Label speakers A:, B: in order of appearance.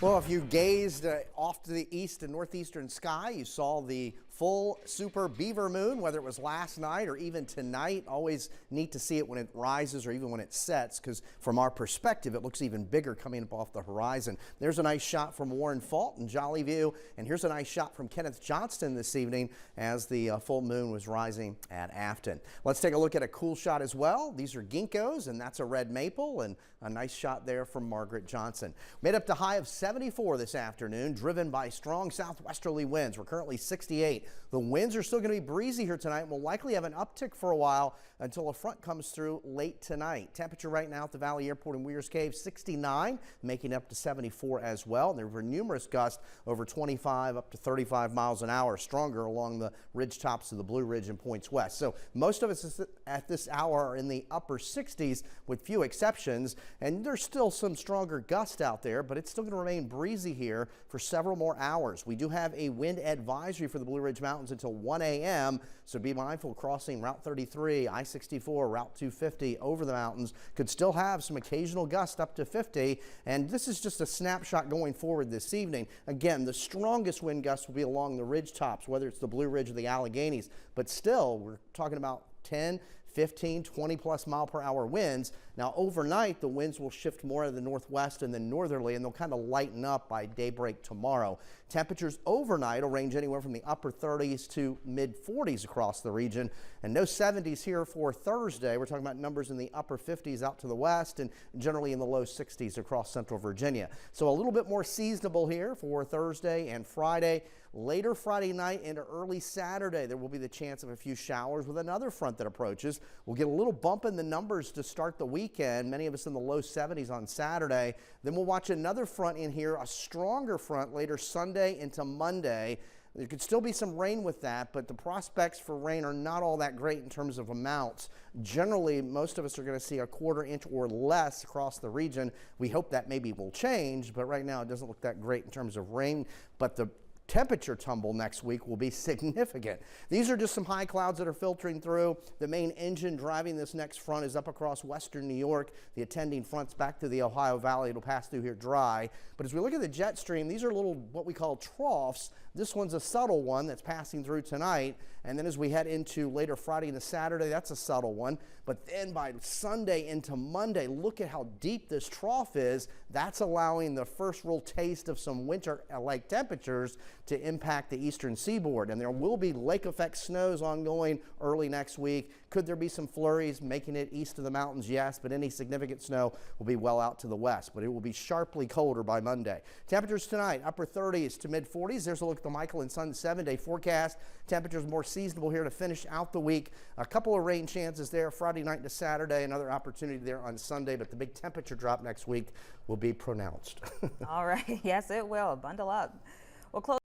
A: Well, if you gazed off to the east and northeastern sky, you saw the full super beaver moon, whether it was last night or even tonight. Always neat to see it when it rises or even when it sets, because from our perspective, it looks even bigger coming up off the horizon. There's a nice shot from Warren Fault in Jolly View, and here's a nice shot from Kenneth Johnston this evening as the full moon was rising at Afton. Let's take a look at a cool shot as well. These are ginkgos, and that's a red maple, and a nice shot there from Margaret Johnson. Made up to high of 74 this afternoon, driven by strong southwesterly winds. We're currently 68. The winds are still going to be breezy here tonight. We'll likely have an uptick for a while until a front comes through late tonight. Temperature right now at the Valley Airport in Weir's Cave, 69, making up to 74 as well. There were numerous gusts over 25 up to 35 miles an hour, stronger along the ridge tops of the Blue Ridge and points west. So most of us at this hour are in the upper 60s with few exceptions, and there's still some stronger gusts out there, but it's still going to remain breezy here for several more hours. We do have a wind advisory for the Blue Ridge Mountains until 1 a.m., so be mindful crossing Route 33, I-64, Route 250 over the mountains. Could still have some occasional gusts up to 50, and this is just a snapshot going forward this evening. Again, the strongest wind gusts will be along the ridge tops, whether it's the Blue Ridge or the Alleghenies, but still we're talking about 10, 15, 20 plus mile per hour winds. Now overnight, the winds will shift more to the northwest and then northerly, and they'll kind of lighten up by daybreak tomorrow. Temperatures overnight will range anywhere from the upper 30s to mid 40s across the region, and no 70s here for Thursday. We're talking about numbers in the upper 50s out to the west and generally in the low 60s across central Virginia. So a little bit more seasonable here for Thursday and Friday. Later Friday night into early Saturday, there will be the chance of a few showers with another front that approaches. We'll get a little bump in the numbers to start the weekend, many of us in the low 70s on Saturday. Then we'll watch another front in here, a stronger front later Sunday into Monday. There could still be some rain with that, but the prospects for rain are not all that great in terms of amounts. Generally, most of us are going to see a quarter inch or less across the region. We hope that maybe will change, but right now it doesn't look that great in terms of rain. But the temperature tumble next week will be significant. These are just some high clouds that are filtering through. The main engine driving this next front is up across western New York. The attending fronts back to the Ohio Valley. It'll pass through here dry. But as we look at the jet stream, these are little what we call troughs. This one's a subtle one that's passing through tonight. And then as we head into later Friday into Saturday, that's a subtle one. But then by Sunday into Monday, look at how deep this trough is. That's allowing the first real taste of some winter-like temperatures to impact the eastern seaboard. And there will be lake effect snows ongoing early next week. Could there be some flurries making it east of the mountains? Yes, but any significant snow will be well out to the west. But it will be sharply colder by Monday. Temperatures tonight, upper 30s to mid 40s. There's a look at the Michael and Son 7-day forecast. Temperatures more seasonable here to finish out the week. A couple of rain chances there Friday night to Saturday. Another opportunity there on Sunday, but the big temperature drop next week will be pronounced.
B: All right. Yes, it will. Bundle up. We'll close.